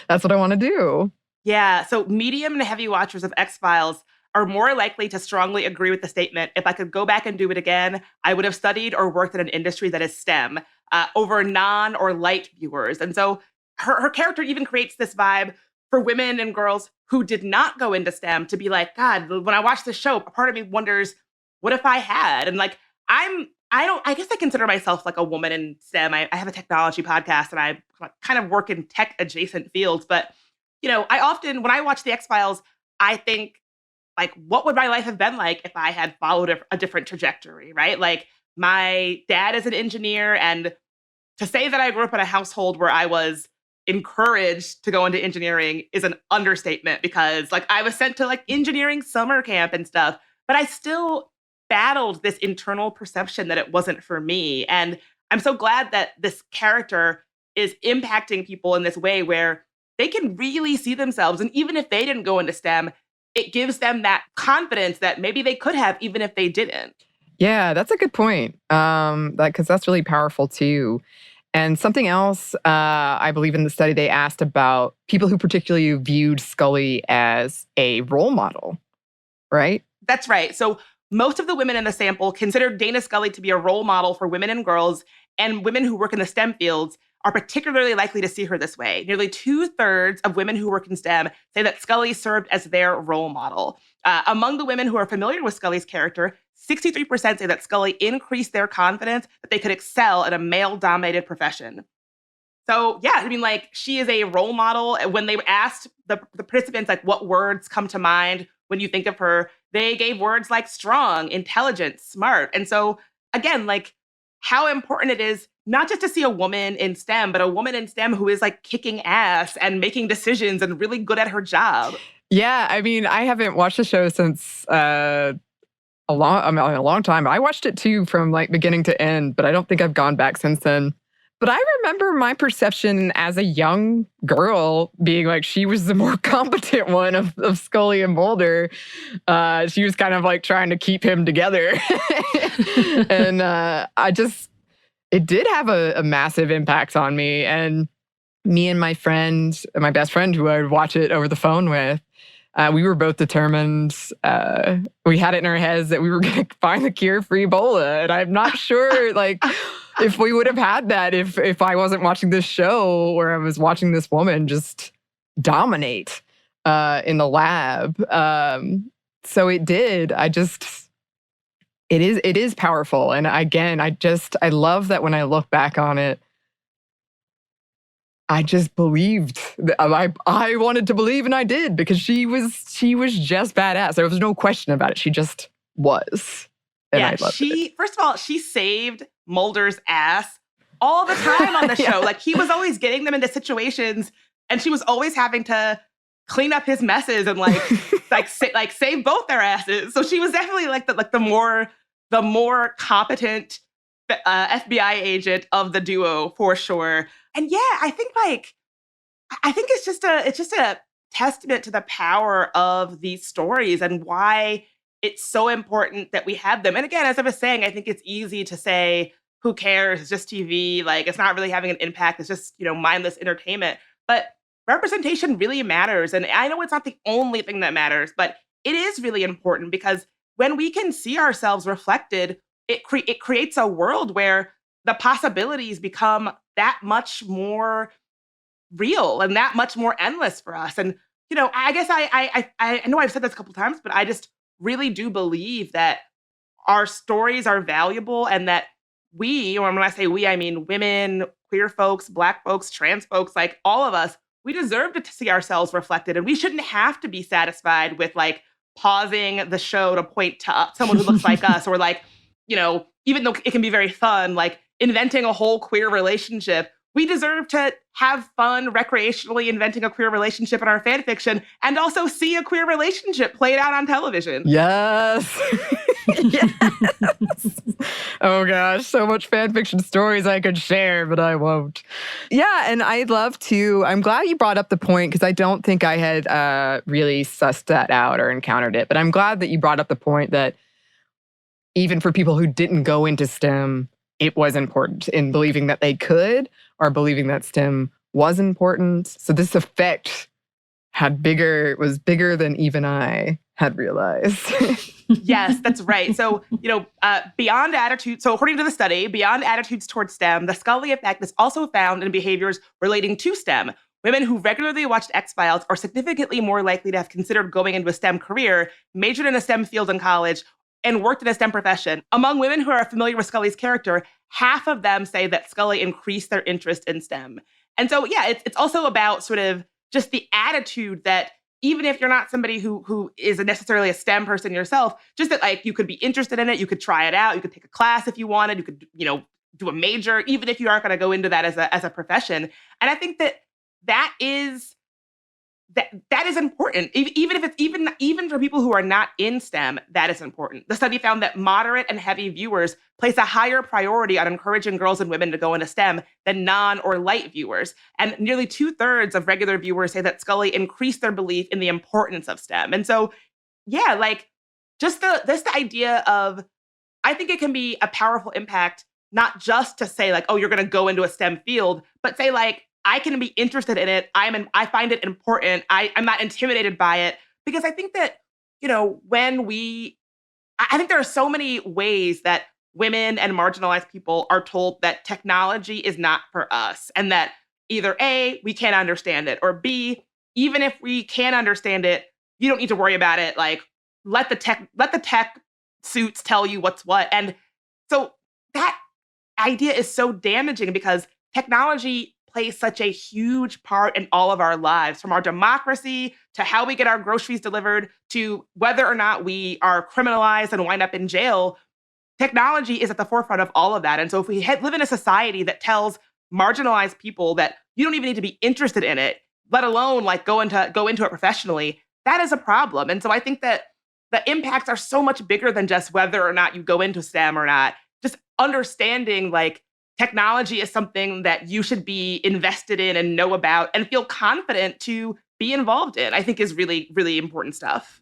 That's what I want to do. Yeah, so medium and heavy watchers of X-Files are more likely to strongly agree with the statement, if I could go back and do it again, I would have studied or worked in an industry that is STEM, over non or light viewers. And so her character even creates this vibe for women and girls who did not go into STEM to be like, God, when I watch this show, a part of me wonders, what if I had? And like, I guess I consider myself like a woman in STEM. I have a technology podcast and I kind of work in tech adjacent fields. But, I often, when I watch the X-Files, I think, like, what would my life have been like if I had followed a different trajectory, right? Like, my dad is an engineer, and to say that I grew up in a household where I was encouraged to go into engineering is an understatement, because like I was sent to like engineering summer camp and stuff, but I still battled this internal perception that it wasn't for me. And I'm so glad that this character is impacting people in this way where they can really see themselves. And even if they didn't go into STEM, it gives them that confidence that maybe they could have, even if they didn't. Yeah, that's a good point. Because that's really powerful too. And something else, I believe in the study, they asked about people who particularly viewed Scully as a role model, right? That's right. So most of the women in the sample considered Dana Scully to be a role model for women and girls, and women who work in the STEM fields are particularly likely to see her this way. Nearly 2/3 of women who work in STEM say that Scully served as their role model. Among the women who are familiar with Scully's character, 63% say that Scully increased their confidence that they could excel in a male-dominated profession. So yeah, I mean, like, she is a role model. When they asked the participants, like, what words come to mind when you think of her, they gave words like strong, intelligent, smart. And so again, like, how important it is not just to see a woman in STEM, but a woman in STEM who is like kicking ass and making decisions and really good at her job. Yeah, I mean, I haven't watched the show since a long time. I watched it too from like beginning to end, but I don't think I've gone back since then. But I remember my perception as a young girl being like she was the more competent one of Scully and Mulder. She was kind of like trying to keep him together. And it did have a massive impact on me. And me and my friend, my best friend who I would watch it over the phone with, we were both determined. We had it in our heads that we were going to find the cure for Ebola. And I'm not sure, like, if we would have had that if I wasn't watching this show where I was watching this woman just dominate in the lab. So it did. It is powerful. And again, I love that when I look back on it, I just believed. I wanted to believe, and I did, because she was just badass. There was no question about it. She just was. And I loved it. First of all, she saved Mulder's ass all the time on the show. Like, he was always getting them into situations, and she was always having to clean up his messes and save both their asses. So she was definitely like the more competent FBI agent of the duo, for sure. And yeah, I think it's just a testament to the power of these stories and why it's so important that we have them. And again, as I was saying, I think it's easy to say, who cares? It's just TV. Like, it's not really having an impact. It's just, mindless entertainment. But representation really matters. And I know it's not the only thing that matters, but it is really important, because when we can see ourselves reflected, it creates a world where the possibilities become that much more real and that much more endless for us. And, I guess I know I've said this a couple times, but I just really do believe that our stories are valuable, and that we, or when I say we, I mean women, queer folks, Black folks, trans folks, like all of us, we deserve to see ourselves reflected. And we shouldn't have to be satisfied with like pausing the show to point to someone who looks like us, or like, even though it can be very fun, like inventing a whole queer relationship. We deserve to have fun recreationally inventing a queer relationship in our fan fiction, and also see a queer relationship played out on television. Yes. Yes. Oh gosh, so much fan fiction stories I could share, but I won't. Yeah, and I'd love to. I'm glad you brought up the point, because I don't think I had really sussed that out or encountered it. But I'm glad that you brought up the point that even for people who didn't go into STEM, it was important in believing that they could, or believing that STEM was important. So this effect was bigger than even I had realized. Yes, that's right. So, beyond attitude. So according to the study, beyond attitudes towards STEM, the Scully effect is also found in behaviors relating to STEM. Women who regularly watched X-Files are significantly more likely to have considered going into a STEM career, majored in a STEM field in college, and worked in a STEM profession. Among women who are familiar with Scully's character, half of them say that Scully increased their interest in STEM. And so, yeah, it's also about sort of just the attitude that even if you're not somebody who is necessarily a STEM person yourself, just that like you could be interested in it, you could try it out, you could take a class if you wanted, you could, do a major, even if you aren't going to go into that as a profession. And I think that is important. Even if it's even for people who are not in STEM, that is important. The study found that moderate and heavy viewers place a higher priority on encouraging girls and women to go into STEM than non or light viewers. And nearly 2/3 of regular viewers say that Scully increased their belief in the importance of STEM. And so, yeah, like just this idea of, I think it can be a powerful impact, not just to say like, oh, you're going to go into a STEM field, but say like, I can be interested in it. I find it important. I'm not intimidated by it, because I think that, I think there are so many ways that women and marginalized people are told that technology is not for us, and that either A, we can't understand it, or B, even if we can understand it, you don't need to worry about it. Like, let the tech suits tell you what's what. And so that idea is so damaging, because technology plays such a huge part in all of our lives, from our democracy to how we get our groceries delivered to whether or not we are criminalized and wind up in jail. Technology is at the forefront of all of that. And so if we live in a society that tells marginalized people that you don't even need to be interested in it, let alone like go into it professionally, that is a problem. And so I think that the impacts are so much bigger than just whether or not you go into STEM or not. Just understanding like technology is something that you should be invested in and know about and feel confident to be involved in, I think is really, really important stuff.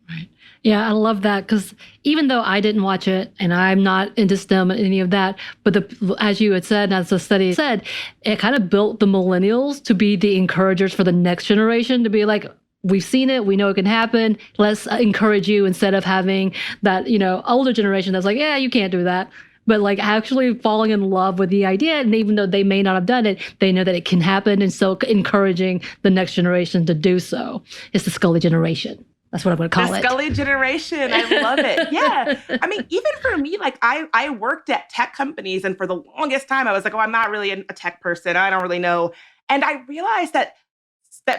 Right. Yeah, I love that because even though I didn't watch it and I'm not into STEM and any of that, but as you had said, and as the study said, it kind of built the millennials to be the encouragers for the next generation to be like, we've seen it, we know it can happen. Let's encourage you instead of having that, older generation that's like, yeah, you can't do that. But like actually falling in love with the idea. And even though they may not have done it, they know that it can happen. And so encouraging the next generation to do so. It's the Scully generation. That's what I'm going to call it. The Scully generation. I love it. Yeah. I mean, even for me, like I worked at tech companies, and for the longest time, I was like, oh, I'm not really a tech person. I don't really know. And I realized that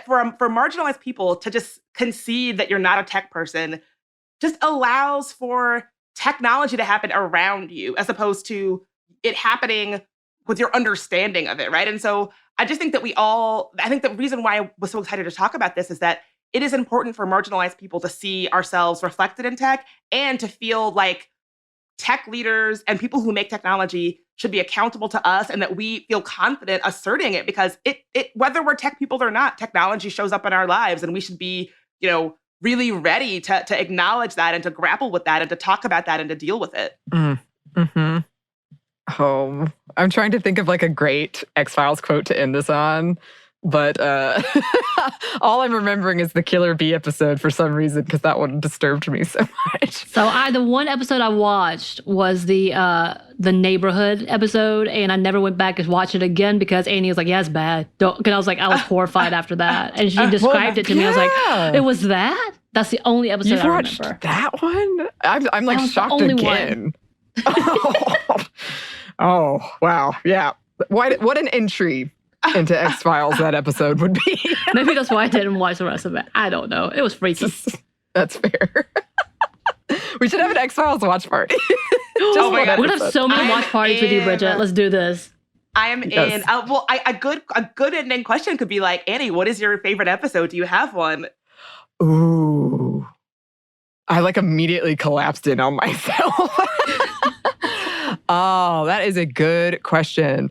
for marginalized people to just concede that you're not a tech person just allows for technology to happen around you as opposed to it happening with your understanding of it, right? And so I just think that I think the reason why I was so excited to talk about this is that it is important for marginalized people to see ourselves reflected in tech and to feel like tech leaders and people who make technology should be accountable to us and that we feel confident asserting it because it whether we're tech people or not, technology shows up in our lives and we should be, really ready to acknowledge that and to grapple with that and to talk about that and to deal with it. Mm-hmm. Oh, I'm trying to think of like a great X-Files quote to end this on. But all I'm remembering is the Killer Bee episode for some reason because that one disturbed me so much. So the one episode I watched was the neighborhood episode, and I never went back and watched it again because Anney was like, "Yeah, it's bad." Because I was horrified after that, and she described it to me. I was like, "It was that? That's the only episode I remember." You've watched that one? I'm like shocked again. Oh, wow, yeah. What an entry into X-Files that episode would be. Maybe that's why I didn't watch the rest of it. I don't know. It was freaky. That's fair. We should have an X-Files watch party. Oh my God. We're going to have so many watch parties with you, Bridget. Let's do this. I am in. Well, a good ending question could be like, Anney, what is your favorite episode? Do you have one? Ooh. I like immediately collapsed in on myself. Oh, that is a good question.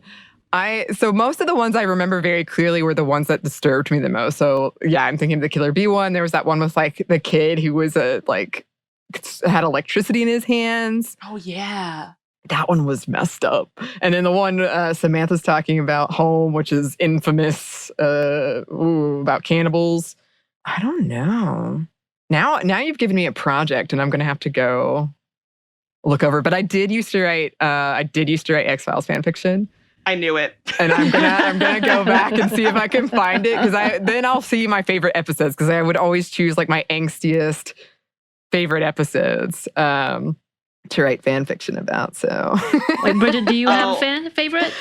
So most of the ones I remember very clearly were the ones that disturbed me the most. So yeah, I'm thinking of the Killer Bee one. There was that one with like the kid who was had electricity in his hands. Oh yeah. That one was messed up. And then the one Samantha's talking about, Home, which is infamous, about cannibals. I don't know. Now you've given me a project and I'm going to have to go look over. But I did used to write X-Files fan fiction. I knew it. And I'm gonna go back and see if I can find it because then I'll see my favorite episodes because I would always choose like my angstiest favorite episodes to write fan fiction about. So, wait, Bridget, do you have a fan favorite?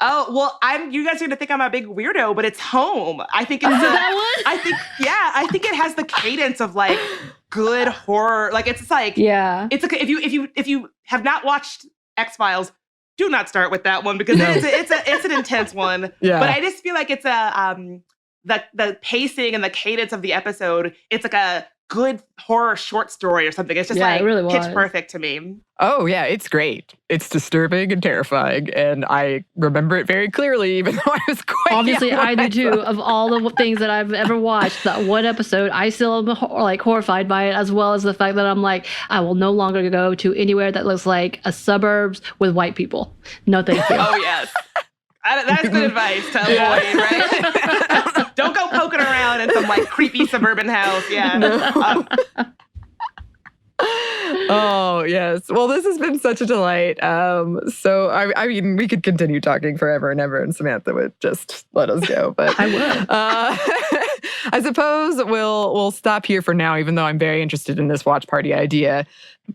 Oh well, you guys are gonna think I'm a big weirdo, but it's Home. I think it's that one. I think it has the cadence of like good horror. Like it's like it's okay if you have not watched X-Files. Do not start with that one because it's an intense one. Yeah. But I just feel like it's the pacing and the cadence of the episode. It's like a good horror short story or something. It's just it really was. Pitch Perfect to me. Oh yeah, it's great. It's disturbing and terrifying, and I remember it very clearly, even though I was quite obviously young I do too. Of all the things that I've ever watched, that one episode, I still am like horrified by it, as well as the fact that I'm like, I will no longer go to anywhere that looks like a suburbs with white people. No, thank you. Oh yes, that's good advice to avoid, right? Don't go poking around in some like creepy suburban house. Yeah. No. Oh, yes. Well, this has been such a delight. So, I mean, we could continue talking forever and ever, and Samantha would just let us go. But I would. I suppose we'll stop here for now, even though I'm very interested in this watch party idea.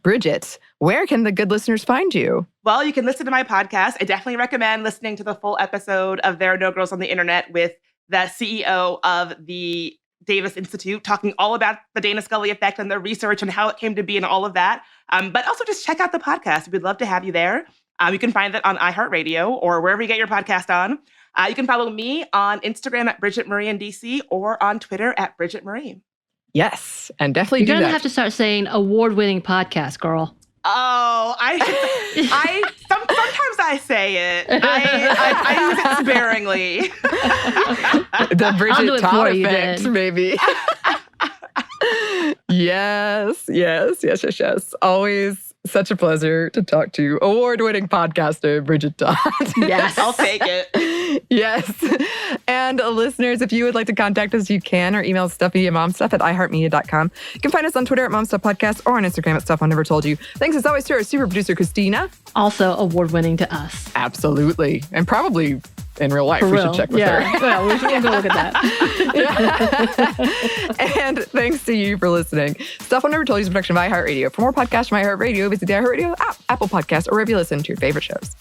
Bridget, where can the good listeners find you? Well, you can listen to my podcast. I definitely recommend listening to the full episode of There Are No Girls on the Internet with the CEO of the Davis Institute, talking all about the Dana Scully effect and the research and how it came to be and all of that. But also just check out the podcast. We'd love to have you there. You can find it on iHeartRadio or wherever you get your podcast on. You can follow me on Instagram at Bridget Marie in DC or on Twitter at Bridget Marie. Yes, and definitely You're do that. You're going to have to start saying award-winning podcast, girl. Oh, sometimes I say it. I use it sparingly. The Bridget Todd for you, effect, then. maybe. Yes. Always such a pleasure to talk to award-winning podcaster Bridget Todd. Yes, I'll take it. Yes. And listeners, if you would like to contact us, you can. Our email is stuffmediamomstuff@iheartmedia.com. You can find us on Twitter @momstuffpodcast or on Instagram @stuffInevertoldYou. Thanks as always to our super producer, Christina. Also award-winning to us. Absolutely. And probably in real life, For we real. should check with her. Yeah, we'll go look at that. And thanks to you for listening. Stuff I Never Told You is a production of iHeartRadio. For more podcasts from iHeartRadio, visit the iHeartRadio app, Apple Podcasts, or wherever you listen to your favorite shows.